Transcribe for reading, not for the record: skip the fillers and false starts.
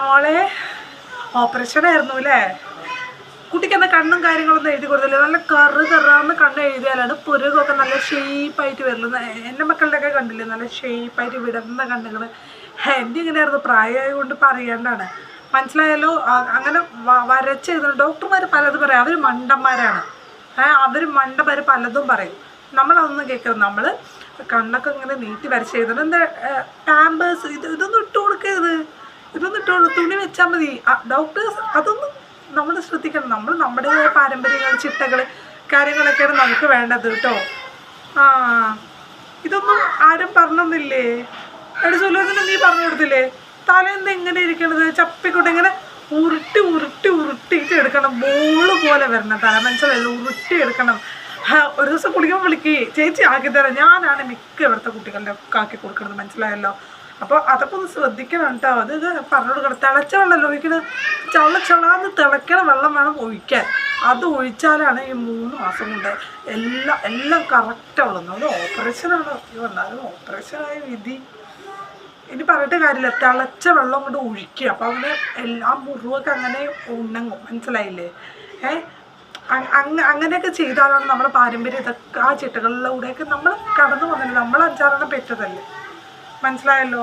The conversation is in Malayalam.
മോളെ ഓപ്പറേഷനായിരുന്നു അല്ലേ? കുട്ടിക്ക് എന്താ കണ്ണും കാര്യങ്ങളൊന്നും എഴുതി കൊടുത്തില്ല? നല്ല കറാന്ന് കണ്ണ് എഴുതിയാലാണ് പുരുകൊക്കെ നല്ല ഷേപ്പായിട്ട് വരുന്നത്. എൻ്റെ മക്കളുടെയൊക്കെ കണ്ടില്ലേ, നല്ല ഷേപ്പായിട്ട് വിടർന്ന കണ്ണുകൾ. എൻ്റെ ഇങ്ങനെയായിരുന്നു, പ്രായമായി കൊണ്ട് പറയേണ്ടതാണ്. മനസ്സിലായല്ലോ? അങ്ങനെ വരച്ചെഴുതുന്നു. ഡോക്ടർമാർ പലതും പറയും, അവർ മണ്ടന്മാരാണ്. അവർ മണ്ടന്മാർ പലതും പറയും. നമ്മളതൊന്നും കേൾക്കരുത്. നമ്മൾ കണ്ണൊക്കെ ഇങ്ങനെ നീട്ടി വരച്ചെഴുതണം. എന്താ പാമ്പേഴ്സ് ഇതൊന്നും ഇട്ട് കൊടുക്കരുത്. ഇതൊന്നും ഇട്ട് തുണി വെച്ചാൽ മതി. ഡോക്ടേഴ്സ് അതൊന്നും നമ്മൾ ശ്രദ്ധിക്കണം. നമ്മൾ നമ്മുടെ പാരമ്പര്യങ്ങൾ, ചിട്ടകൾ, കാര്യങ്ങളൊക്കെയാണ് നമുക്ക് വേണ്ടത് കേട്ടോ. ഇതൊന്നും ആരും പറഞ്ഞൊന്നില്ലേ? എടി സുലോചന, നീ പറഞ്ഞു കൊടുത്തില്ലേ? തലേന്ന് എങ്ങനെ ഇരിക്കണത്? ചപ്പിക്കൊണ്ട് ഇങ്ങനെ ഉരുട്ടിയിട്ട് എടുക്കണം. ബോള് പോലെ വരണം തല, മനസ്സിലല്ലോ? ഉരുട്ടി എടുക്കണം. ഒരു ദിവസം കുളിക്കാൻ വിളിക്ക്, ചേച്ചി ആക്കി തരാം. ഞാനാണ് മിക്ക ഇവിടുത്തെ കുട്ടികളുടെ ഒക്കെ ആക്കി കൊടുക്കുന്നത്, മനസ്സിലായല്ലോ? അപ്പോൾ അതൊക്കെ ഒന്ന് ശ്രദ്ധിക്കണം കേട്ടോ. അത് പറഞ്ഞു കൊടുക്കണം. തിളച്ച വെള്ളമല്ലോ ഒഴിക്കണത്, ചളാന്ന് തിളയ്ക്കണ വെള്ളം വേണം ഒഴിക്കാൻ. അത് ഒഴിച്ചാലാണ് ഈ 3 മാസം കൊണ്ട് എല്ലാം കറക്റ്റാവുള്ളൂ. അത് ഓപ്പറേഷനാണ് വന്നാലും ഓപ്പറേഷനായ വിധി ഇനി പറഞ്ഞിട്ട് കാര്യമില്ല. തിളച്ച വെള്ളം കൊണ്ട് ഒഴിക്കുക. അപ്പോൾ അങ്ങനെ എല്ലാ മുറിവൊക്കെ അങ്ങനെ ഉണങ്ങും, മനസ്സിലായില്ലേ? അങ്ങനെയൊക്കെ ചെയ്താലാണ് നമ്മുടെ പാരമ്പര്യം. ഇതൊക്കെ ആ ചിട്ടകളിലൂടെയൊക്കെ നമ്മൾ കടന്നു വന്നില്ല. നമ്മൾ 5-6 പെറ്റതല്ലേ, മനസ്സിലായല്ലോ?